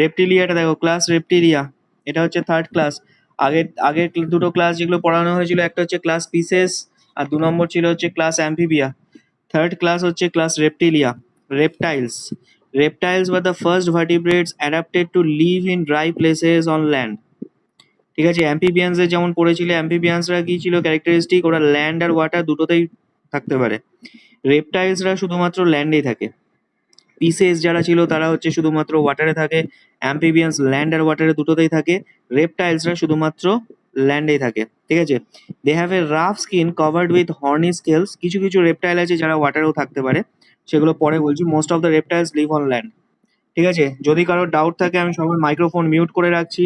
রেপটিলিয়াটা দেখো, class Reptilia, এটা হচ্ছে থার্ড ক্লাস। আগের আগের দুটো ক্লাস যেগুলো পড়ানো হয়েছিল, একটা হচ্ছে ক্লাস পিসেস আর 2 নম্বর ছিল হচ্ছে ক্লাস অ্যাম্ফিবিয়া। থার্ড ক্লাস হচ্ছে class Reptilia, reptiles. Reptiles were the first vertebrates adapted to live in dry places on land. ঠিক আছে, অ্যাম্ফিবিয়ান্স এর যেমন পড়েছিল, অ্যাম্ফিবিয়ান্সরা কি ছিল ক্যারেক্টারিস্টিক, ওরা ল্যান্ড আর ওয়াটার দুটোতেই থাকতে পারে। রেপটাইলসরা শুধুমাত্র ল্যান্ডেই থাকে। পিসেস যারা ছিল তারা হচ্ছে শুধুমাত্র ওয়াটারে থাকে। অ্যাম্ফিবিয়ান্স ল্যান্ড আর ওয়াটারে দুটোতেই থাকে। রেপটাইলসরা শুধুমাত্র ল্যান্ডেই থাকে। ঠিক আছে, they have a rough skin covered with horny scales. কিছু কিছু রেপটাইল আছে যারা ওয়াটারেও থাকতে পারে, সেগুলো পরে বলছি। Most of the reptiles live on land. ঠিক আছে, যদি কারোর ডাউট থাকে, আমি সবার মাইক্রোফোন মিউট করে রাখছি,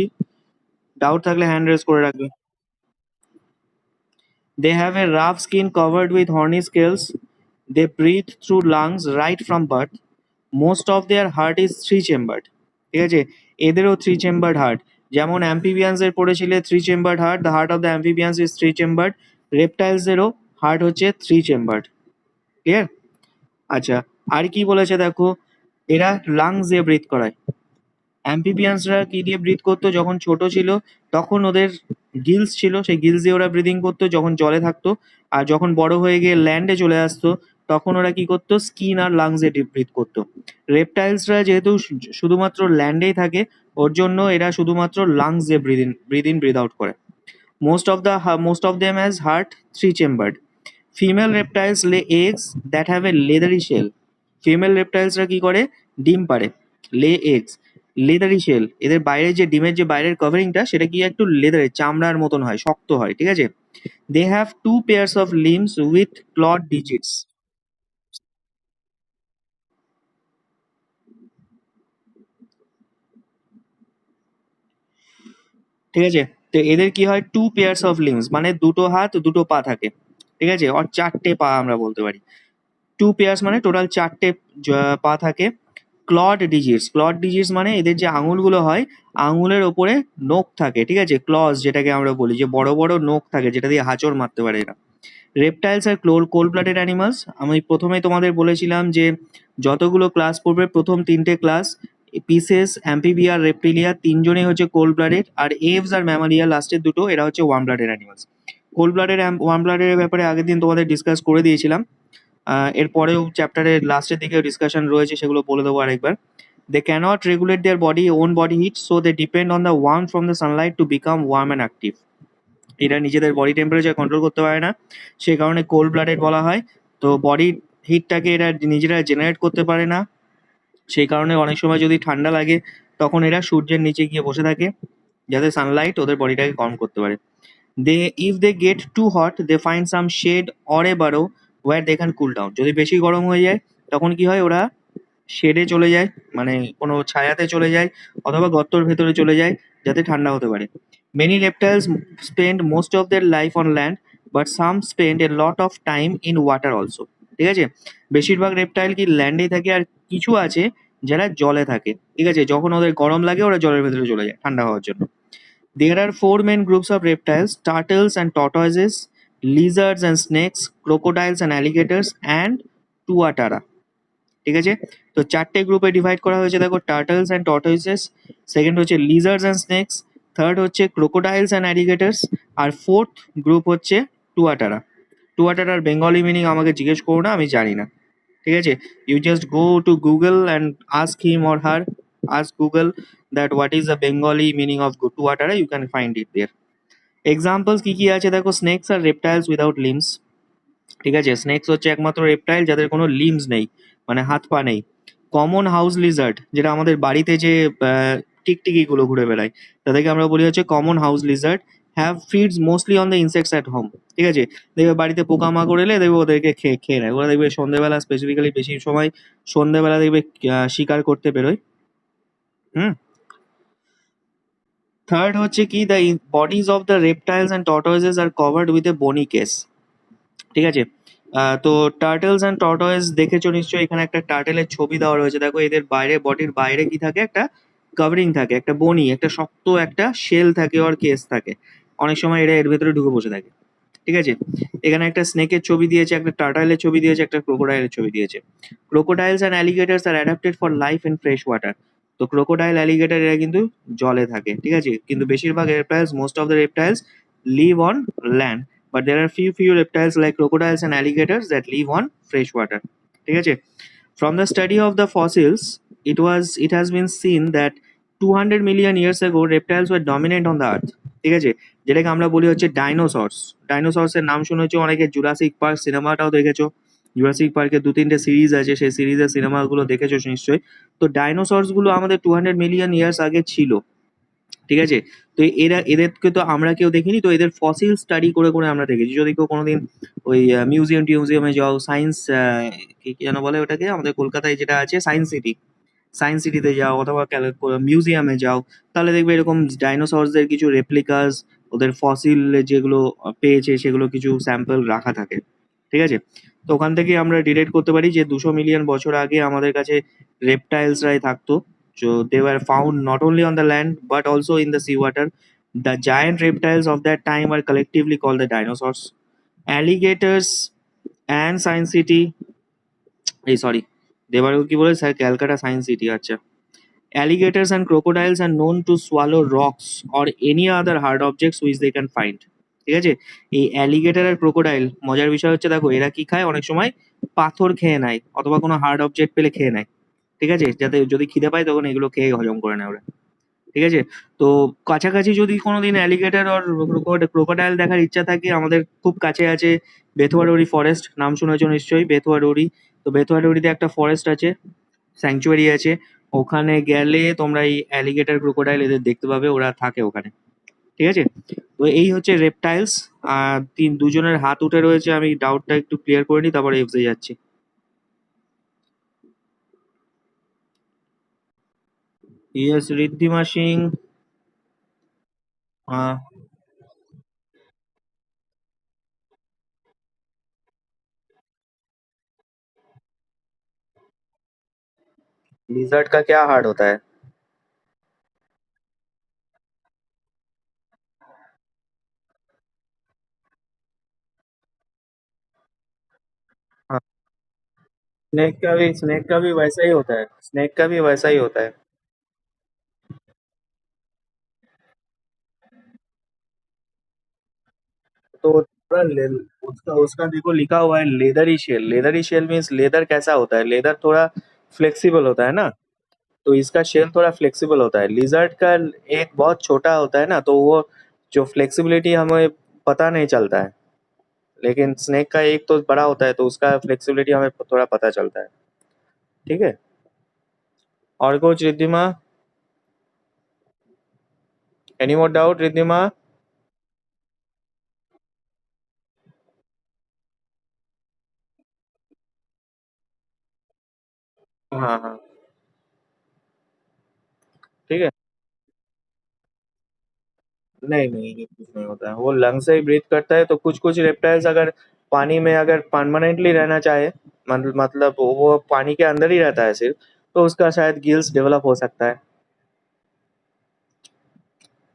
ডাউট থাকলে হ্যান্ড রেজ করে রাখবে। They have a rough skin covered with horny scales. They breathe through lungs right from birth. Most of their heart is three chambered. ঠিক আছে, এদেরও থ্রি চেম্বার্ড হার্ট। যেমন amphibians এর পড়েছিলে three chambered heart, the heart of the amphibians is three chambered. Reptiles এরও heart হচ্ছে three chambered. Clear? আচ্ছা, আর কি বলেছে দেখো, এরা লাংস দিয়ে ব্রিথ করায়। অ্যাম্ফিবিয়ান্সরা কি দিয়ে ব্রিথ করতো যখন ছোট ছিল? তখন ওদের গিলস ছিল, সেই গিলস দিয়ে ওরা ব্রিদিং করতো যখন জলে থাকতো। আর যখন বড় হয়ে গিয়ে ল্যান্ডে চলে আসতো, তখন ওরা কি করতো, স্কিন আর লাংস দিয়ে ব্রিথ করতো। রেপটাইলসরা যেহেতু শুধুমাত্র ল্যান্ডেই থাকে, ওর জন্য এরা শুধুমাত্র লাংস দিয়ে ব্রিদ ইন ব্রিদ আউট করে। Most of them has heart three chambered. Female reptiles lay eggs that have a leathery shell. Female রেপটাইলসরা কি করে, ডিম পাড়ে, লে এগস। লেদারি শেল, এদের বাইরের যে ডিমের যে বাইরের কভারিংটা, সেটা কি একটু লেদারের চামড়ার মতন হয়, শক্ত হয়। ঠিক আছে, they have two pairs of limbs with clawed digits. ঠিক আছে, তো এদের কি হয়, টু পেয়ার্স অফ লিম্স মানে দুটো হাত দুটো পা থাকে। ঠিক আছে, আর চারটে পা আমরা বলতে পারি। টু পেয়ার্স মানে টোটাল চারটে পা থাকে। ক্লড ডিজিটস মানে এদের যে আঙুলগুলো হয়, আঙুলের ওপরে নখ থাকে। ঠিক আছে, ক্লজ যেটাকে আমরা বলি, যে বড় বড় নখ থাকে যেটা দিয়ে হাঁচড় মারতে পারে এরা। রেপটাইলস আর কোল্ড ব্লাডেড অ্যানিমালস। আমি প্রথমে তোমাদের বলেছিলাম যে যতগুলো ক্লাস পড়বে, প্রথম তিনটে ক্লাস পিসেস, অ্যাম্ফিবিয়া, রেপটিলিয়া, তিনজনেই হচ্ছে কোল্ড ব্লাডেড। আর এভস আর ম্যামালিয়া লাস্টের দুটো, এরা হচ্ছে ওয়ার্ম ব্লাডেড অ্যানিমালস। ওয়ার্ম ব্লাডের ব্যাপারে আগের দিন তোমাদের ডিসকাস করে দিয়েছিলাম। এরপরেও চ্যাপ্টারের লাস্টের দিকে ডিসকাশন রয়েছে, সেগুলো বলে দেবো আরেকবার। They cannot regulate their own body heat, so they depend on the warm from the sunlight to become warm and active. এরা নিজেদের বডি টেম্পারেচার কন্ট্রোল করতে পারে না, সেই কারণে কোল্ড ব্লাডেড বলা হয়। তো বডির হিটটাকে এরা নিজেরা জেনারেট করতে পারে না, সেই কারণে অনেক সময় যদি ঠান্ডা লাগে, তখন এরা সূর্যের নিচে গিয়ে বসে থাকে, যাতে সানলাইট ওদের বডিটাকে গরম করতে পারে। If they get too hot, they find some shade or a burrow where they can cool down. যদি বেশি গরম হয়ে যায়, তখন কি হয়, ওরা শেডে চলে যায়, মানে কোনো ছায়াতে চলে যায়, অথবা গর্তর ভেতরে চলে যায়, যাতে ঠান্ডা হতে পারে। Many reptiles spend most of their life on land, but some spend a lot of time in water also. ঠিক আছে, বেশিরভাগ রেপটাইল কি ল্যান্ডেই থাকে, আর কিছু আছে যারা জলে থাকে। ঠিক আছে, যখন ওদের গরম লাগে, ওরা জলের ভেতরে চলে যায় ঠান্ডা হওয়ার জন্য। There are four main groups of reptiles: turtles and tortoises, lizards and snakes, crocodiles and alligators, and tuatara. ঠিক আছে, তো চারটে গ্রুপে ডিভাইড করা হয়েছে দেখো, টার্টলস অ্যান্ড টর্টয়েসেস, সেকেন্ড হচ্ছে লিজার্ডস অ্যান্ড স্নেকস, থার্ড হচ্ছে ক্রোকোডাইলস অ্যান্ড অ্যালিগেটরস, আর ফোর্থ গ্রুপ হচ্ছে টুয়াটারা। টুয়াটারার বেঙ্গলি মিনিং আমাকে জিজ্ঞেস করো না, আমি জানি না। ঠিক আছে, you just go to Google and ask him or her, ask Google that what is the Bengali meaning of tuatara, you can find it there. Examples কি কি আছে দেখো, স্নেকস আর রেপটাইলস উইদাউট লিমস। ঠিক আছে, স্নেকস হচ্ছে একমাত্র রেপটাইল যাদের কোনো লিমস নেই, মানে হাত পা নেই। কমন হাউস লিজার্ড, যেটা আমাদের বাড়িতে যে টিকটিকি গুলো ঘুরে বেড়ায়, তাদেরকে আমরা বলি হচ্ছে common house Lizaad. Have feeds mostly on the insects at home. ঠিক আছে, দেখবে বাড়িতে পোকামাকড় এলে দেখবে ওদেরকে খেয়ে খেয়ে নেয় ওরা। দেখবে সন্ধ্যেবেলা, স্পেসিফিক্যালি বেশি সময় সন্ধ্যেবেলা দেখবে শিকার করতে বেরোয়। হুম। থার্ড হচ্ছে কি, the bodies of the reptiles and tortoises are covered with a bony case. ঠিক আছে, তো টার্টলস অ্যান্ড টর্টয়েস দেখেছো নিশ্চয়ই, এখানে একটা টার্টেলের ছবি দেওয়া রয়েছে। দেখো এদের বাইরে, বডির বাইরে কি থাকে, একটা কভারিং থাকে, একটা বনি, একটা শক্ত একটা শেল থাকে, আর কেস থাকে। অনেক সময় এরা এর ভেতরে ঢুকে বসে থাকে। ঠিক আছে, এখানে একটা স্নেকের ছবি দিয়েছে, একটা টার্টাইলের ছবি দিয়েছে, একটা ক্রোকোডাইলের ছবি দিয়েছে। Crocodiles and alligators are adapted for life in fresh water. তো ক্রোকোডাইল, অ্যালিগেটর এরা কিন্তু জলে থাকে, ঠিক আছে? কিন্তু বেশিরভাগ reptiles, most of the reptiles live on land, but there are few reptiles like crocodiles and alligators that live on fresh water, ঠিক আছে? From the study of the fossils, it has been seen that 200 million years ago reptiles were dominant on the earth, ঠিক আছে? যেটাকে আমরা বলি হচ্ছে dinosaurs. Dinosaurs এর নাম শুনেছো অনেকে, জুরাসিক পার্ক সিনেমাটাও দেখেছো। জুরাসিক পার্কের 2-3টে সিরিজ আছে, সেই সিরিজের সিনেমাগুলো দেখেছো নিশ্চয়ই। তো ডাইনোসরস গুলো আমাদের 200 মিলিয়ন ইয়ার্স আগে ছিল, ঠিক আছে? তো এদেরকে তো আমরা কেউ দেখিনি, তো এদের ফসিল স্টাডি করে করে আমরা দেখেছি। যদি কেউ কোনোদিন ওই মিউজিয়ামে যাও, সায়েন্স কি কি যেন বলে ওটাকে, আমাদের কলকাতায় যেটা আছে সায়েন্স সিটি, সায়েন্স সিটিতে যাও অথবা মিউজিয়ামে যাও, তাহলে দেখবে এরকম ডাইনোসরসদের কিছু রেপ্লিকাস, ওদের ফসিল যেগুলো পেয়েছে সেগুলো কিছু স্যাম্পল রাখা থাকে, ঠিক আছে? তো ওখান থেকে আমরা ডিরেক্ট করতে পারি যে 200 মিলিয়ন বছর আগে আমাদের কাছে রেপটাইলসরাই থাকতো। So they were found not only on the land but also in the seawater. The giant reptiles of that time were collectively called the dinosaurs. Alligators and Science City, এই sorry, দেবারও কি বলে sir, Calcutta science city, আচ্ছা। Alligators and crocodiles are known to swallow rocks or any other hard objects which they can find, ঠিক আছে? এই alligator আর crocodile, মজার বিষয় হচ্ছে দেখো এরা কি খায়, অনেক সময় পাথর খেয়ে নেয় অথবা কোনো হার্ড অবজেক্ট পেলে খেয়ে নেয়, ঠিক আছে? যাতে যদি খিদে পায় তখন এগুলো খেয়ে হজম করে নেয় ওরা, ঠিক আছে? তো কাছাকাছি যদি কোনোদিন অ্যালিগেটর আর ক্রোকোডাইল দেখার ইচ্ছা থাকে, আমাদের খুব কাছে আছে বেথুয়া ফরেস্ট, নাম শুনেছো নিশ্চয়ই বেথুয়া। তো বেথুয়া একটা ফরেস্ট আছে, স্যাংচুয়ারি আছে। ওখানে গেলে তোমরা এই অ্যালিগেটর, ক্রোকোডাইল এদের দেখতে পাবে, ওরা থাকে ওখানে, ঠিক আছে? তো এই হচ্ছে রেপটাইলস। আর দুজনের হাত উঠে রয়েছে, আমি ডাউটটা একটু ক্লিয়ার করে নিই তারপরে এফসে যাচ্ছি। ইয়েস, ঋদ্ধিমা সিং। लिजर्ट का क्या हार्ड होता है? हाँ, स्नेक का भी वैसा ही होता है, स्नेक का भी वैसा ही होता है। तो पूरा उसका उसका देखो लिखा हुआ है leathery shell. Leathery shell means leather कैसा होता है, लेदर थोड़ा फ्लेक्सिबल होता है ना, तो इसका शेल थोड़ा फ्लेक्सिबल होता है। लिजर्ट का एक बहुत छोटा होता है ना, तो वो जो फ्लेक्सिबिलिटी हमें पता नहीं चलता है, लेकिन स्नेक का एक तो बड़ा होता है तो उसका फ्लेक्सिबिलिटी हमें थोड़ा पता चलता है, ठीक है? और कुछ Riddhima? Any more doubt Riddhima? हाँ हाँ, ठीक है। नहीं नहीं, ये कुछ नहीं होता है, वो लंग से ही ब्रीथ करता है। तो कुछ कुछ रेप्टाइल्स अगर पानी में अगर परमानेंटली रहना चाहे, मतलब वो पानी के अंदर ही रहता है सिर्फ, तो उसका शायद गिल्स डेवलप हो सकता है,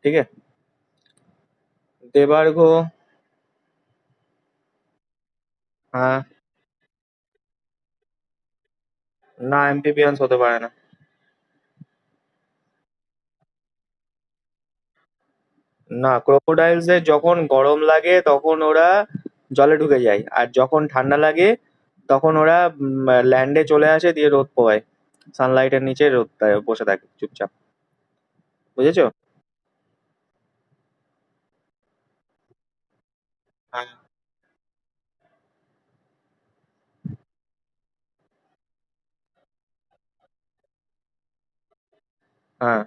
ठीक है? देबार्गो। हाँ, না অ্যাম্ফিবিয়ান্স হতে পারে না। না, ক্রোকোডাইলসের যখন গরম লাগে তখন ওরা জলে ঢুকে যায়, আর যখন ঠান্ডা লাগে তখন ওরা ল্যান্ডে চলে আসে, দিয়ে রোদ পোহায়, সানলাইটের নিচে রোদ বসে থাকে চুপচাপ, বুঝেছো? হ্যাঁ হ্যাঁ।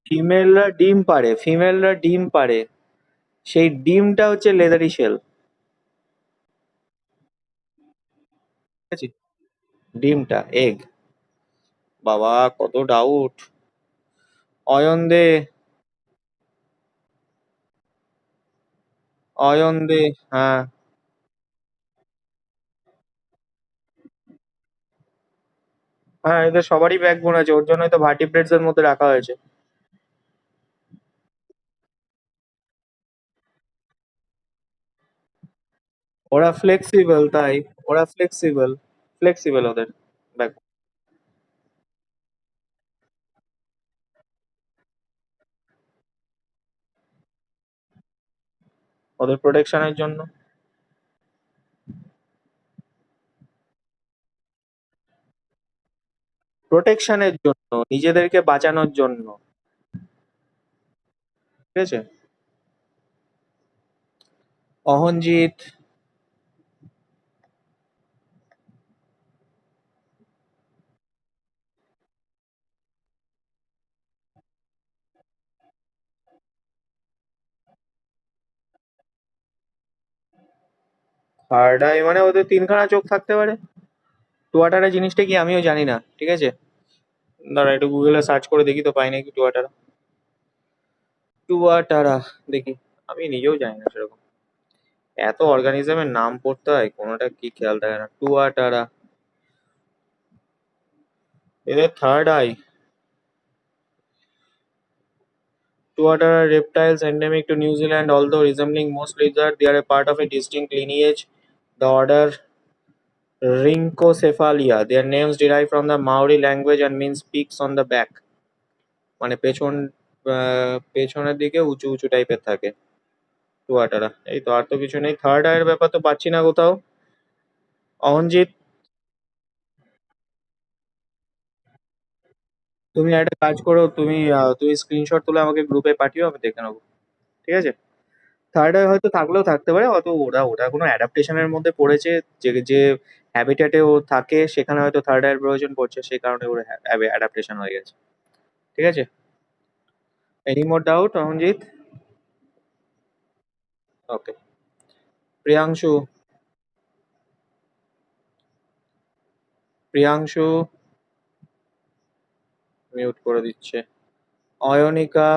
ফিমেলরা ডিম পাড়ে, সেই ডিমটা হচ্ছে লেদারি শেল, ঠিক আছে? ডিমটা এগ। বাবা, কত ডাউট! অয়ন দে, অয়ন দে। হ্যাঁ হ্যাঁ, এদের সবারই ব্যাকবোন আছে, ওর জন্যই তো ভার্টিব্রেটস এর মধ্যে রাখা হয়েছে। ওরা ফ্লেক্সিবল তাই। ওরা ফ্লেক্সিবল, ফ্লেক্সিবল ওদের ব্যাক। ওদের প্রোটেকশনের জন্য। প্রোটেকশনের জন্য, নিজেদেরকে বাঁচানোর জন্য। ঠিক আছে। অহনজিৎ। থার্ড আই মানে ওদের তিনখানা চোখ থাকতে পারে। টুয়াটারা জিনিসটা কি আমিও জানি না, ঠিক আছে। দাঁড়া একটু গুগলে সার্চ করে দেখি তো পাই নাকি টুয়াটারা। টুয়াটারা, দেখি। আমি নিজেও জানি না সেরকম। এত অর্গানিজমের নাম পড়তে হয়, কোনোটা কি খেয়াল থাকে না। টুয়াটারা, এদের third eye. Tuatara are reptiles endemic to New Zealand. Although resembling most lizards, they are a part of a distinct lineage, the order Rhynchocephalia. Their names derive from the Maori language and means peaks on the back. মানে পেছনের দিকে উঁচু উঁচু টাইপের থাকে tuatara. এই তো, আর তো কিছু নেই। থার্ড আইয়ের ব্যাপার তো পাচ্ছি না কোথাও। অঞ্জিত, তুমি একটা কাজ করো, তুমি স্ক্রিনশট তুলে আমাকে গ্রুপে পাঠিও, আমি দেখে নেবো। ঠিক আছে। থার্ড আই হয়তো থাকলেও থাকতে পারে, অত ওরা ওটা কোনো অ্যাডাপ্টেশনের মধ্যে পড়েছে। যে যে হ্যাবিটেটে ও থাকে সেখানে হয়তো থার্ড আইয়ের প্রয়োজন পড়ছে, সেই কারণে ওর অ্যাডাপ্টেশন হয়ে গেছে। ঠিক আছে। Any more doubt Amanjit? Okay. Priyanshu. Priyanshu mute করে দিচ্ছে। অয়নিকা।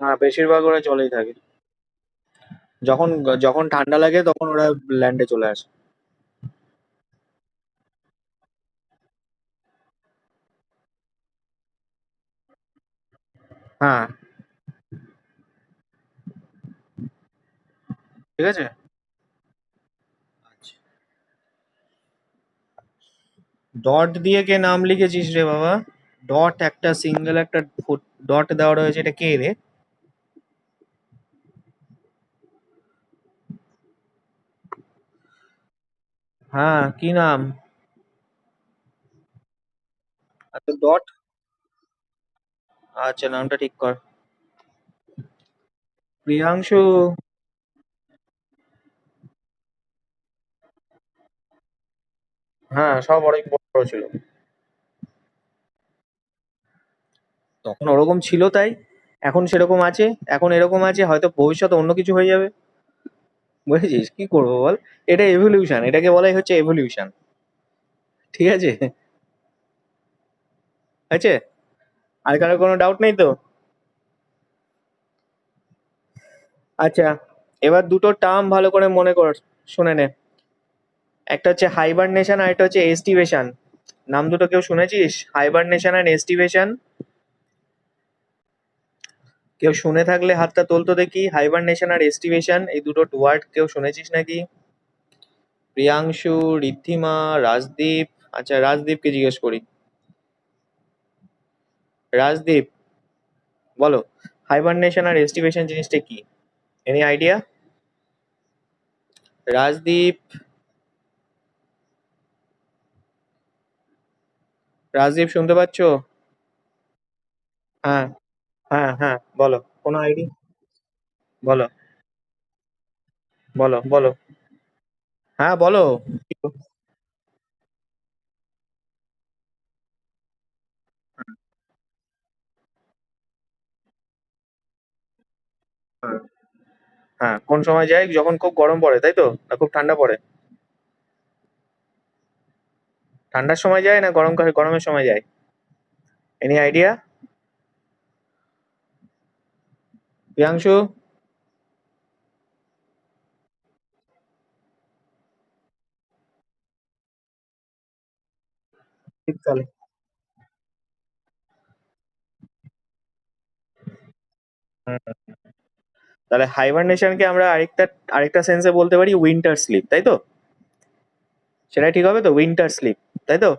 হ্যাঁ, বেশিরভাগ ওরা জলেই থাকে। যখন যখন ঠান্ডা লাগে তখন ওরা ল্যান্ডে চলে আসে। হ্যাঁ। ঠিক আছে। আচ্ছা। ডট দিয়ে কে নাম লিখেছিস রে বাবা? ডট, একটা সিঙ্গেল একটা ডট দেওয়া রয়েছে, এটা কে রে? হ্যাঁ, কি নাম? আচ্ছা, ডট। আচ্ছা, নামটা ঠিক কর। প্রিয়াংশু। হ্যাঁ, সব অনেক বড় বড় ছিল। তখন ওরকম ছিল তাই এখন সেরকম আছে। এখন এরকম আছে, হয়তো ভবিষ্যতে অন্য কিছু হয়ে যাবে। বুঝেছিস, কি করবো বল? এটা এভলিউশন, এটাকে বলাই হচ্ছে এভলিউশন। ঠিক আছে। আছে। আর কারো কোনো ডাউট নেই তো? আচ্ছা, এবার দুটো টার্ম ভালো করে মনে কর, শুনে নে। একটা হচ্ছে হাইবারনেশন আর একটা হচ্ছে এস্টিভেশন। নাম দুটো কেউ শুনেছিস? হাইবারনেশন আর এস্টিভেশন। কেউ শুনে থাকলে হাতটা তোলতো দেখি। হাইবারনেশন আর এস্টিভেশন, এই দুটো ওয়ার্ড কেউ শুনেছিস নাকি? প্রিয়াংশু, ঋদ্ধিমা, রাজদীপ। আচ্ছা, রাজদীপকে জিজ্ঞেস করি। রাজদীপ, বলো, হাইবারনেশন আর এস্টিভেশন জিনিসটা কি? Any idea? রাজদীপ। রাজদীপ শুনতে পাচ্ছো? হ্যাঁ। হ্যাঁ হ্যাঁ, বলো, কোনো আইডিয়া? বলো। বলো বলো। হ্যাঁ, বলো। হ্যাঁ। হ্যাঁ, কোন সময় যায়? যখন খুব গরম পড়ে, তাই তো? না খুব ঠান্ডা পড়ে? ঠান্ডার সময় যায় না গরমের সময় যায়? Any idea? প্রিয়াংশু? শীতকালে। তাহলে হাইবারনেশনকে আমরা আরেকটা আরেকটা সেন্সে বলতে পারি উইন্টার স্লিপ, তাই তো? সেটা ঠিক হবে তো, উইন্টার স্লিপ, তাই তো?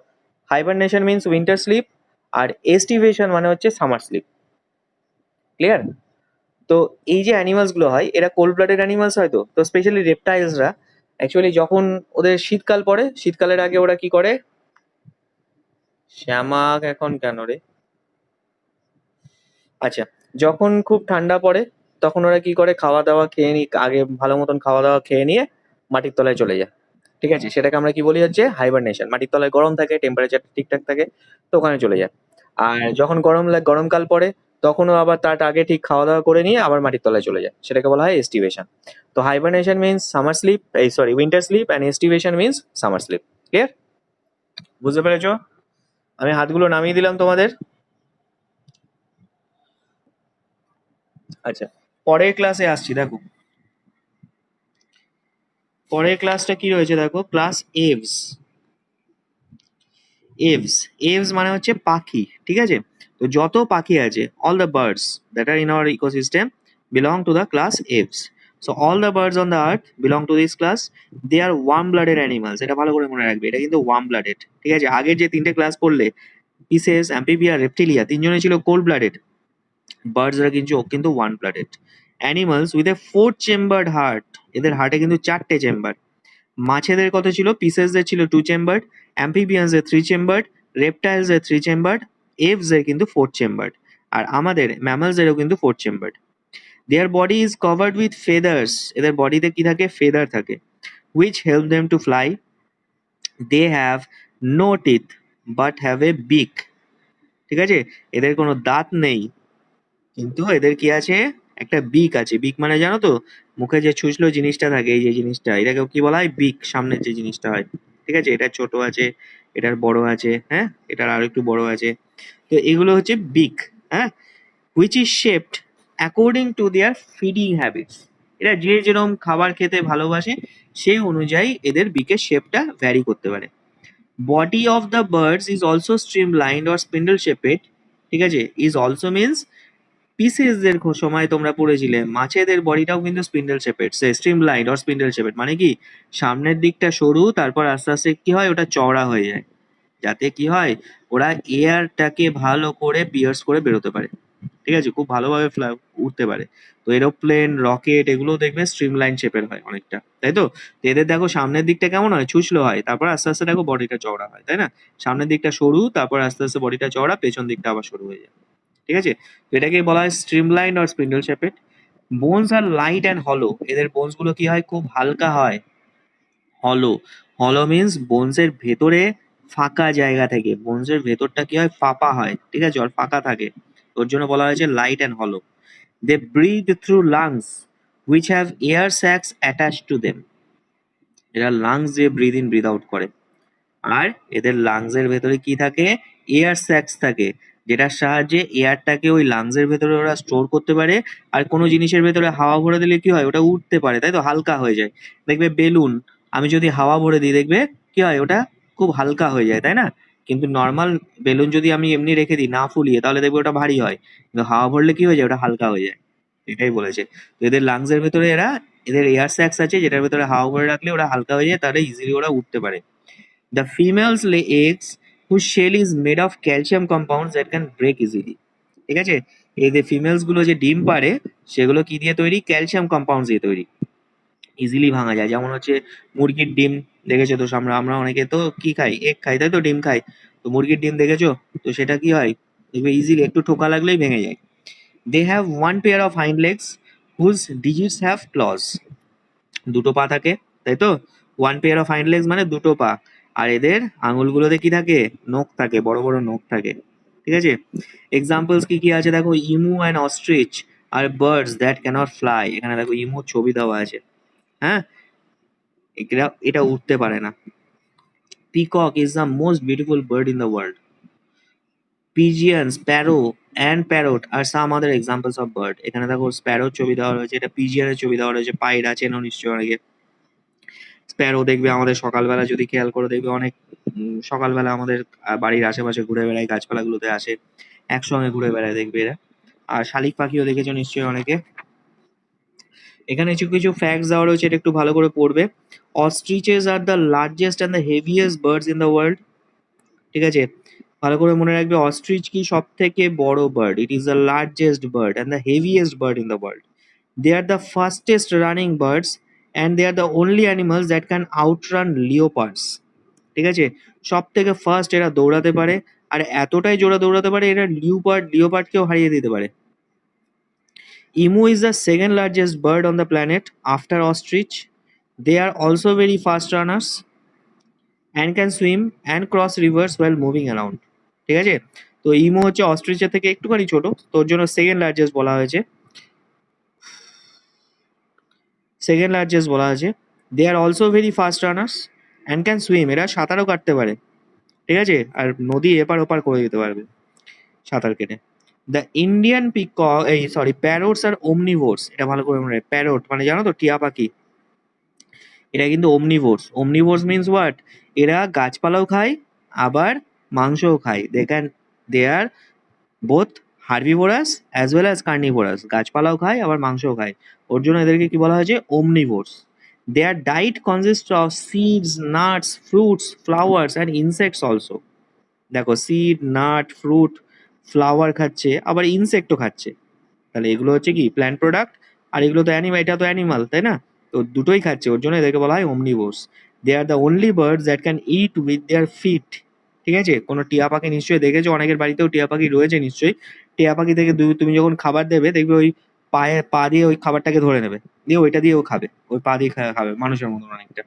হাইবারনেশন মিন্স উইন্টার স্লিপ, আর এস্টিভেশন মানে হচ্ছে সামার স্লিপ। ক্লিয়ার? তো এই যে অ্যানিমালস গুলো হয় এরা কোল্ড ব্লাডেড অ্যানিমালস হয়, তো স্পেশালি রেপটাইলসরা অ্যাকচুয়ালি যখন ওদের শীতকাল পড়ে, শীতকালের আগে ওরা কি করে, শ্যামাক এখন কেন রে, আচ্ছা, যখন খুব ঠান্ডা পড়ে তখন ওরা কি করে, খাওয়া দাওয়া খেয়ে নি আগে, ভালো মতন খাওয়া দাওয়া খেয়ে নিয়ে মাটির তলায় চলে যায়। ঠিক আছে, সেটাকে আমরা কি বলি হচ্ছে হাইবারনেশন। মাটির তলায় গরম থাকে, টেম্পারেচার ঠিকঠাক থাকে, তো ওখানে চলে যায়। আর যখন গরমকাল পড়ে তখনও আবার তার আগে ঠিক খাওয়া দাওয়া করে নিয়ে আবার মাটির তলায় চলে যায়, সেটাকে বলা হয় এস্টিভেশন। তো হাইবারনেশন মিন্স সামার স্লিপ, এই sorry winter sleep, and aestivation means summer sleep. Clear? বুঝতে পেরেছো? আমি হাতগুলো নামিয়ে দিলাম তোমাদের। আচ্ছা, পরের ক্লাসে আসছি, দেখো পরের ক্লাসটা কি রয়েছে, দেখো ক্লাস এভস। এভস, এভস মানে হচ্ছে পাখি, ঠিক আছে? তো যত পাখি আছে, all the birds that are in our ecosystem belong to the class apes. So all the birds on the earth belong to this class. They are warm blooded animals. এটা ভালো করে মনে রাখবে, এটা কিন্তু warm blooded, ঠিক আছে? আগের যে তিনটে ক্লাস পড়লে, পিসেস, অ্যাম্পিবিয়া, রেপটিলিয়া, তিনজনে ছিল কোল্ড ব্লাডেড, বার্ডসরা কিন্তু worm blooded. Animals with a four chambered heart, এদের হার্টে কিন্তু চারটে চেম্বার। মাছেদের কত ছিল, পিসেসদের ছিল টু চেম্বার্ড, অ্যাম্ফিবিয়ান্সের থ্রি চেম্বার্ড, রেপটাইলসের থ্রি চেম্বার্ড, এভসের কিন্তু ফোর চেম্বার্ড, আর আমাদের ম্যামালসেরও কিন্তু four chambered. Their body is covered with feathers, এদের বডিতে কি থাকে, ফেদার থাকে, which help them to fly. They have no teeth but have a beak, ঠিক আছে? এদের কোনো দাঁত নেই, কিন্তু এদের কি আছে, একটা বিক আছে। বিক মানে জানো তো, মুখে যে ছুঁচলো জিনিসটা থাকে, এই যে জিনিসটা, এটাকে কি বলা হয়, বিক, সামনের যে জিনিসটা হয়। ঠিক আছে, এটা ছোট আছে, এটার বড় আছে, হ্যাঁ, এটার আরো একটু বড় আছে। তো এগুলো হচ্ছে বিক, হ্যাঁ, which is shaped according to their feeding habits. এরা যে যেরকম খাবার খেতে ভালোবাসে সেই অনুযায়ী এদের বিকের শেপটা ভ্যারি করতে পারে। Body of the birds is also streamlined or spindle shaped, ঠিক আছে? ইজ অলসো মিন্স পিসেসদের সময় তোমরা পড়েছিলে মাছেদের বডিটাও কিন্তু spindle shaped, stream line or spindle shaped, মানে কি সামনের দিকটা সরু, তারপর আস্তে আস্তে কি হয়, ওটা চওড়া হয়ে যায়, যাতে কি হয়, ওরা এয়ারটাকে ভালো করে পিয়ার্স করে বেরোতে পারে, ঠিক আছে, খুব ভালোভাবে উঠতে পারে। তো এরোপ্লেন, রকেট, এগুলো দেখবে স্ট্রিম লাইন শেপের হয় অনেকটা, তাই তো? তো এদের দেখো সামনের দিকটা কেমন হয়, ছুঁচলো হয়, তারপর আস্তে আস্তে দেখো বডিটা চওড়া হয়, তাই না? সামনের দিকটা সরু, তারপর আস্তে আস্তে বডিটা চওড়া, পেছন দিকটা আবার সরু হয়ে যায়, ঠিক আছে? তো এটাকে বলা হয় streamline or spindle shaped. Bones are light and হলো, এদের বোনস গুলো কি হয়, খুব হালকা হয়। হলো, হলো মিন্স বোনসের ভেতরে ফাঁকা জায়গা থেকে, বোনসের ভেতরটা কি হয়, ফাঁপা হয়, ঠিক আছে, আর ফাঁকা থাকে, ওর জন্য বলা হয়েছে লাইট অ্যান্ড হলো। They breathe through lungs which have air sacs attach to them, এরা লাংস দিয়ে ব্রিথ ইন ব্রিথ আউট করে। আর এদের লাংসের ভেতরে কি থাকে, এয়ার স্যাক্স থাকে, যেটার সাহায্যে এয়ারটাকে ওই লাংসের ভেতরে ওরা স্টোর করতে পারে। আর কোনো জিনিসের ভেতরে হাওয়া ভরে দিলে কি হয়, ওটা উঠতে পারে, তাই তো, হালকা হয়ে যায়। দেখবে বেলুন, আমি যদি হাওয়া ভরে দিই, দেখবে কি হয়, ওটা খুব হালকা হয়ে যায়, তাই না? কিন্তু নর্মাল বেলুন যদি আমি এমনি রেখে দিই না ফুলিয়ে, তাহলে দেখবে ওটা ভারী হয়, কিন্তু হাওয়া ভরলে কি হয়ে যায়, ওটা হালকা হয়ে যায়। এটাই বলেছে। তো এদের লাংসের ভেতরে এদের এয়ার স্যাক্স আছে, যেটার ভেতরে হাওয়া ভরে রাখলে ওরা হালকা হয়ে যায়, তাহলে ইজিলি ওরা উঠতে পারে। The females lay eggs whose shell is made of calcium compounds that can break easily. ঠিক আছে, এই যে ফিমেলস গুলো যে ডিম পারে, সেগুলো কি দিয়ে তৈরি, ক্যালসিয়াম কম্পাউন্ড দিয়ে তৈরি, ইজিলি ভাঙা যায়। যেমন হচ্ছে মুরগির ডিম, দেখেছো তো, আমরা আমরা অনেকে তো কি খাই, এগ খাই, তাই তো, ডিম খাই। তো মুরগির ডিম দেখেছো, তো সেটা কি হয়, দেখবে ইজিলি একটু ঠোকা লাগলেই ভেঙে যায়। They have one pair of hind legs whose digits have claws, দুটো পা থাকে, তাই তো? One pair of hind legs মানে দুটো পা। আর এদের আঙুলগুলোতে কি থাকে, নখ থাকে, বড় বড় নখ থাকে, ঠিক আছে? এক্সাম্পলস কি কি আছে দেখো, emu and ostrich are birds that cannot fly, এখানে দেখো ইমুর ছবি দেওয়া আছে, হ্যাঁ, এটা এটা উঠতে পারে না। Peacock is the most beautiful bird in the world. Pigeon, sparrow and parrot are some other examples of bird, এখানে দেখো স্প্যারোর ছবি দেওয়া রয়েছে, এটা পিজিয়নের ছবি দেওয়া রয়েছে, পায়রা চেনো নিশ্চয়ই অনেকে। স্প্যারো দেখবে আমাদের সকালবেলা যদি খেয়াল করে দেখবে অনেক, সকালবেলা আমাদের বাড়ির আশেপাশে ঘুরে বেড়ায়, গাছপালাগুলোতে আসে, একসঙ্গে ঘুরে বেড়ায় দেখবে এরা। আর শালিক পাখিও দেখেছো নিশ্চয়ই অনেকে। এখানে কিছু কিছু ফ্যাক্টস দেওয়া রয়েছে, এটা একটু ভালো করে পড়বে। Ostriches are the largest and the heaviest birds in the world. ঠিক আছে, ভালো করে মনে রাখবে, অস্ট্রিচ কি সব থেকে বড় bird, it is the largest bird and the heaviest bird in the world. They are the fastest running birds and they are the only animals that can outrun leopards. ঠিক আছে, সব থেকে ফার্স্ট এরা দৌড়াতে পারে, আর এতটাই জোরে দৌড়াতে পারে এরা লিওপার্ডকেও হারিয়ে দিতে পারে। Emu is the second largest bird on the planet after ostrich. They are also very fast runners and can swim and cross rivers while moving around. ঠিক আছে, তো ইমু হচ্ছে অস্ট্রিচের থেকে একটুখানি ছোট, তোর জন্য সেকেন্ড লার্জেস্ট বলা হয়েছে। সেকেন্ড লার্জেস্ট বলা হয়েছে। They are also very fast runners and can swim, এরা সাঁতারও কাটতে পারে। ঠিক আছে, আর নদী এপার ওপার করে দিতে পারবে সাঁতার কেটে। দ্য ইন্ডিয়ান পিকক, এই সরি, প্যারোটস আর ওমনিভোরস, এটা ভালো করে মনে রাখবে। প্যারোট মানে জানো তো টিয়া পাখি, এরা কিন্তু ওমনিভোরস। ওমনিভোরস মিন্স হোয়াট? এরা গাছপালাও খায় আবার মাংসও খায়। They are both herbivorous as well as carnivorous, গাছপালাও খায় আবার মাংসও খায়। ওর জন্য এদেরকে কি বলা হয়েছে? ওমনিভোরস। দেয়ার ডাইট consist of seeds, nuts, fruits, flowers and insects also. দেখো, সিড, নাট, ফ্রুট, ফ্লাওয়ার খাচ্ছে, আবার ইনসেক্টও খাচ্ছে। তাহলে এগুলো হচ্ছে কি প্ল্যান্ট প্রোডাক্ট, আর এগুলো তো অ্যানিমাল, এটা তো অ্যানিমাল, তাই না? তো দুটোই খাচ্ছে, ওর জন্য এদেরকে বলা হয় omnivores. They are the only birds that can eat with their feet. ঠিক আছে, কোনো টিয়া পাখি নিশ্চয়ই দেখেছো, অনেকের বাড়িতেও টিয়া পাখি রয়েছে নিশ্চয়ই। টিয়া পাখি থেকে তুমি যখন খাবার দেবে দেখবে ওই পা দিয়ে ওই খাবারটাকে ধরে নেবে, দিয়ে ওইটা দিয়েও খাবে, ওই পা দিয়ে খাবে মানুষের মতন অনেকটা।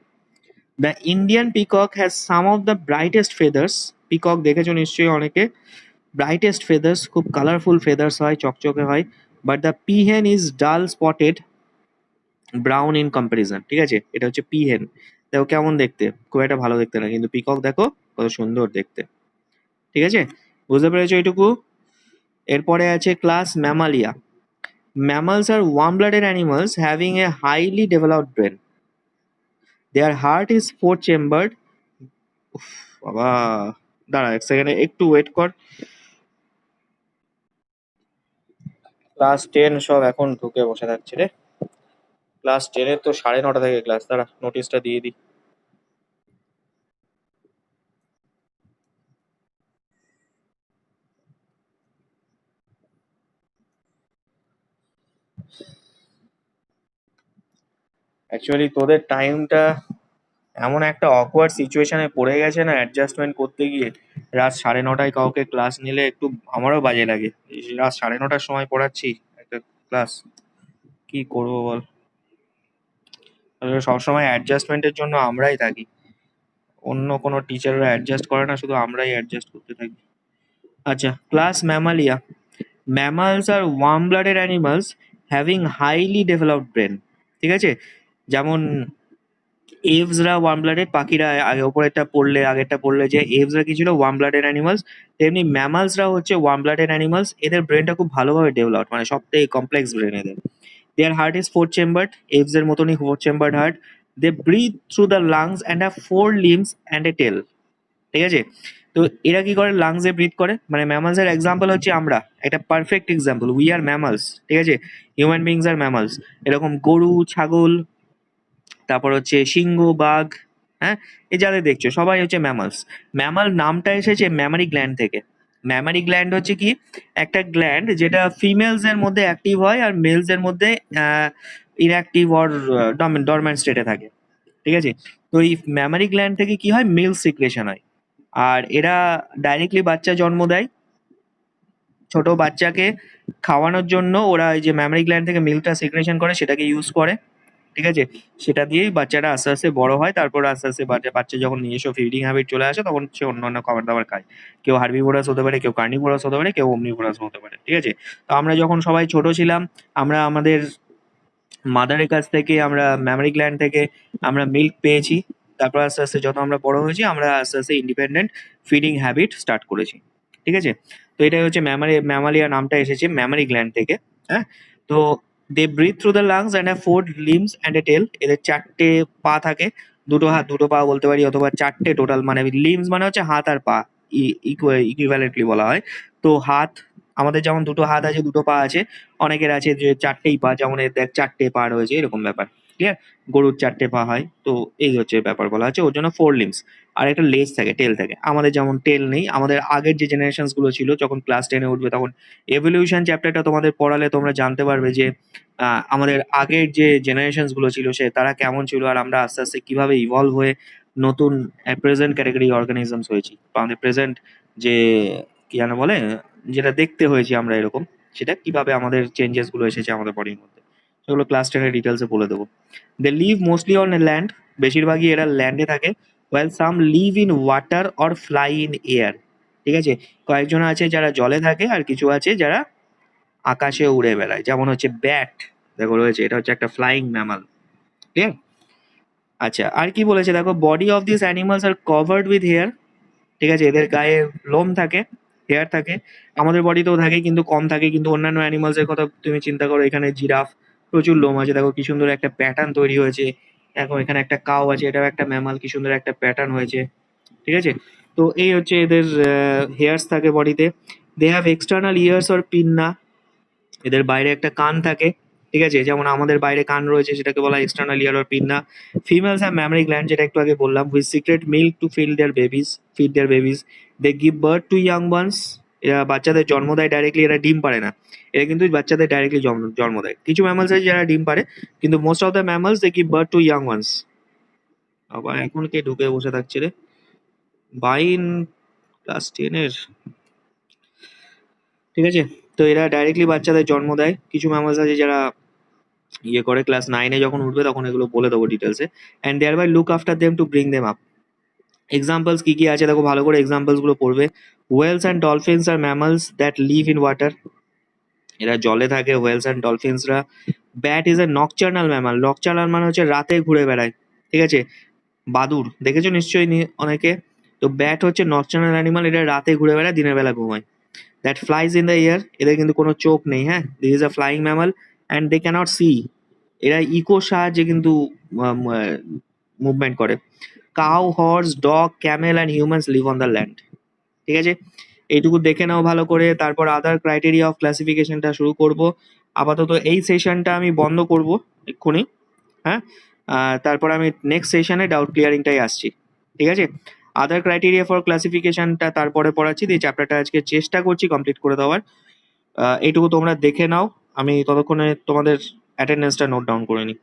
The Indian peacock has some of the brightest feathers. Peacock দেখেছো নিশ্চয়ই অনেকে। ব্রাইটেস্ট ফেদার্স, খুব কালারফুল ফেদার্স হয়, চকচকে হয়। বাট দ্য পিহেন ইজ ডাল স্পটেড ব্রাউন ইন কম্পারিজন। ঠিক আছে, এটা হচ্ছে পিহেন। দেখো কেমন দেখতে, খুব একটা ভালো দেখতে না, কিন্তু পিকক দেখো কত সুন্দর দেখতে। ঠিক আছে, বুঝতে পেরেছো এইটুকু? এরপরে আছে class Mammalia. Mammals are warm blooded animals having a highly developed brain. Their heart is four chambered. বাবা, দাঁড়া এক সেকেন্ডে, একটু ওয়েট কর। ক্লাস 10 সব এখন ঢুকে বসে থাকছে রে। ক্লাস 10-এর তো 9:30 থেকে ক্লাস, দাঁড়া নোটিশটা দিয়ে দিই। অ্যাকচুয়ালি তোদের টাইমটা এমন একটা অকওয়ার্ড সিচুয়েশনে পড়ে গেছে না, অ্যাডজাস্টমেন্ট করতে গিয়ে। রাত 9:30 কাউকে ক্লাস নিলে একটু আমারও বাজে লাগে। এই রাত 9:30 সময় পড়াচ্ছি একটা ক্লাস, কি করবো বল? আসলে সবসময় অ্যাডজাস্টমেন্টের জন্য আমরাই থাকি, অন্য কোনো টিচাররা অ্যাডজাস্ট করে না, শুধু আমরাই অ্যাডজাস্ট করতে থাকি। আচ্ছা, class Mammalia. Mammals are warm blooded animals having highly developed brain. ঠিক আছে, যেমন এভসরা ওয়ার্ম ব্লাডেড পাখিরা, আগে আগেরটা পড়লে যে এভসরা কি ছিল? Worm blooded animals. তেমনি ম্যামালসরা হচ্ছে ওয়ার্ম ব্লাডেড অ্যানিমালস, এদের ব্রেনটা খুব ভালোভাবে ডেভেলপ, মানে সব থেকে কমপ্লেক্স ব্রেন এদের। Their heart is four chambered, Aves এর মতনই four chambered heart. They breathe through the lungs and have four limbs and a tail. ঠিক আছে, তো এরা কি করে? লাংসে ব্রিথ করে। মানে ম্যামালস এর এক্সাম্পল হচ্ছে আমরা, একটা perfect example, we are mammals. ঠিক আছে, হিউম্যান বিংস আর ম্যামালস। এরকম গরু, ছাগল, তারপর হচ্ছে সিংহ, বাঘ, হ্যাঁ, এই যাদের দেখছো সবাই হচ্ছে ম্যামালস। ম্যামাল নামটা এসেছে ম্যামারি গ্ল্যান্ড থেকে। ম্যামারি গ্ল্যান্ড হচ্ছে কি? একটা গ্ল্যান্ড যেটা ফিমেলস এর মধ্যে অ্যাক্টিভ হয় আর মেলস এর মধ্যে ইনঅ্যাক্টিভ অর ডরম্যান্ট স্টেটে থাকে। ঠিক আছে, তো এই ম্যামারি গ্ল্যান্ড থেকে কি হয়? মিল্ক সিক্রেশন হয়। আর এরা ডাইরেক্টলি বাচ্চা জন্ম দেয়। ছোট বাচ্চাকে খাওয়ানোর জন্য ওরা এই যে ম্যামারি গ্ল্যান্ড থেকে মিল্কটা সিক্রেশন করে, সেটাকে ইউজ করে। ঠিক আছে, সেটা দিয়েই বাচ্চারা আস্তে আস্তে বড় হয়, তারপর আস্তে আস্তে বাচ্চা যখন নিজস্ব ফিডিং হ্যাবিট চলে আসে তখন সে অন্যান্য খাবার দাবার খায়। কেউ হার্বিভোরাস হতে পারে, কেউ কার্নিভোরাস হতে পারে, কেউ ওমনিভোরাস হতে পারে। ঠিক আছে, তো আমরা যখন সবাই ছোট ছিলাম, আমরা আমাদের মাদারের কাছ থেকে, আমরা ম্যামারি গ্ল্যান্ড থেকে আমরা মিল্ক পেয়েছি। তারপর আস্তে আস্তে যত আমরা বড় হয়েছি, আমরা আস্তে আস্তে ইন্ডিপেন্ডেন্ট ফিডিং হ্যাবিট স্টার্ট করেছি। ঠিক আছে, তো এটাই হচ্ছে ম্যামালিয়া নামটা এসেছে ম্যামারি গ্ল্যান্ড থেকে। হ্যাঁ, তো they breathe through the lungs and have four limbs and a tail. এদের 4টে পা থাকে, দুটো হাত দুটো পা বলতে পারি, অথবা 4টে টোটাল, মানে লিম্স মানে হচ্ছে হাত আর পা, ইকুইভ্যালেন্টলি বলা হয়। তো হাত, আমাদের যেমন দুটো হাত আছে, দুটো পা আছে, অনেকের আছে যে ৪ টেই পা। যেমন এর দেখ ৪ টে পা রয়েছে, এরকম ব্যাপার। ক্লিয়ার? গরুর ৪ টে পা হয়। তো এই হচ্ছে ব্যাপার বলা হচ্ছে। ওর জন্য 4 লিম্বস। আর একটা লেজ থাকে, টেল থাকে। আমাদের যেমন টেল নেই। আমাদের আগের যে জেনারেশনস গুলো ছিল, যখন ক্লাস 10 এ উঠবে তখন এভোলিউশন চ্যাপ্টারটা তোমাদের পড়ালে তোমরা জানতে পারবে যে আমাদের আগের যে জেনারেশনস গুলো ছিল তারা কেমন ছিল, আর আমরা আস্তে আস্তে কিভাবে ইভলভ হয়ে নতুন প্রেজেন্ট ক্যাটেগরি অর্গানিজমস হয়েছি, বা আমাদের প্রেজেন্ট যে কি যেন বলে, যেটা দেখতে হয়েছি আমরা এরকম, সেটা কিভাবে আমাদের চেঞ্জেস গুলো এসেছে আমাদের বডির মধ্যে, সেগুলো ক্লাস 10 এর ডিটেলসে বলে দেবো। They live mostly on land, বেশিরভাগই এরা ল্যান্ডে থাকে। Well some leave in water or fly in air. ঠিক আছে? কয়েকজন আছে যারা জলে থাকে, আর কিছু আছে যারা আকাশে উড়ে বেড়ায়। যেমন হচ্ছে ব্যাট, দেখো রয়েছে, এটা হচ্ছে একটা ফ্লাইং ম্যামাল। ক্লিয়ার? আচ্ছা, আর কি বলেছে দেখো, body of this animals are covered with hair. ঠিক আছে? এদের গায়ে লোম থাকে, হেয়ার থাকে। আমাদের বডিতেও থাকে, কিন্তু কম থাকে। কিন্তু অন্যান্য অ্যানিমালস এর কথা তুমি চিন্তা করো, এখানে জিরাফ, প্রচুর লোম আছে। দেখো কি সুন্দর একটা প্যাটার্ন তৈরি হয়েছে। এখন এখানে একটা কাউ আছে, এটাও একটা ম্যামাল, কি সুন্দর একটা প্যাটার্ন হয়েছে। ঠিক আছে? তো এই হচ্ছে এদের হেয়ার্স থাকে বডিতে। They have external ears or pinna. এদের বাইরে একটা কান থাকে। ঠিক আছে? যেমন আমাদের বাইরে কান রয়েছে, সেটাকে বলা হয় external ear or pinna. Females have mammary gland, যেটা একটু আগে বললাম, which secrete milk to feed their babies. They give birth to young ones. এরা বাচ্চাদের জন্ম দেয় ডাইরেক্টলি, এরা ডিম পারে না। এরা কিন্তু বাচ্চাদের ডাইরেক্টলি জন্ম জন্ম দেয়। কিছু ম্যামালস আছে যারা ডিম পারে, কিন্তু most of the mammals they give birth to young ones. আবার এখন কে ঢুকে বসে থাকছে রে? বাইন, ক্লাস 10 এর। ঠিক আছে? তো এরা ডাইরেক্টলি বাচ্চাদের জন্ম দেয়। কিছু ম্যামালস আছে যারা করে, ক্লাস 9 এ যখন উঠবে তখন এগুলো বলে দেবো ডিটেলসে। And thereby look after them to bring them up. Examples কি কি আছে দেখো, ভালো করে এক্সাম্পলস গুলো পড়বে। Whales and dolphins are mammals that live in water. এরা জলে থাকে, ওয়েলস অ্যান্ড ডলফিনসরা। Bat is a nocturnal mammal. Nocturnal মানে হচ্ছে রাতে ঘুরে বেড়ায়। ঠিক আছে? বাদুড় দেখেছো নিশ্চয়ই অনেকে। তো ব্যাট হচ্ছে নকচার্নাল অ্যানিমাল, এটা রাতে ঘুরে বেড়ায়, দিনের বেলা ঘুমায়। That flies in the air. এদের কিন্তু কোনো চোখ নেই, হ্যাঁ। This is a flying mammal and they cannot see. এরা ইকোর সাহায্যে কিন্তু মুভমেন্ট করে। Cow, horse, dog, camel and humans live on the land. ঠিক আছে? এইটুকু দেখে নাও ভালো করে, তারপর আদার ক্রাইটেরিয়া অফ ক্লাসিফিকেশনটা শুরু করব। আপাতত এই সেশনটা আমি বন্ধ করব এক্ষুনি। হ্যাঁ? তারপর আমি নেক্সট সেশনে ডাউট ক্লিয়ারিংটাই আসছি। ঠিক আছে? আদার ক্রাইটেরিয়া ফর ক্লাসিফিকেশনটা তারপরে পড়াচ্ছি। এই চ্যাপ্টারটা আজকে চেষ্টা করছি কমপ্লিট করে দেওয়ার। এইটুকু তোমরা দেখে নাও, আমি ততক্ষণে তোমাদের অ্যাটেন্ডেন্সটা নোট ডাউন করে নিই।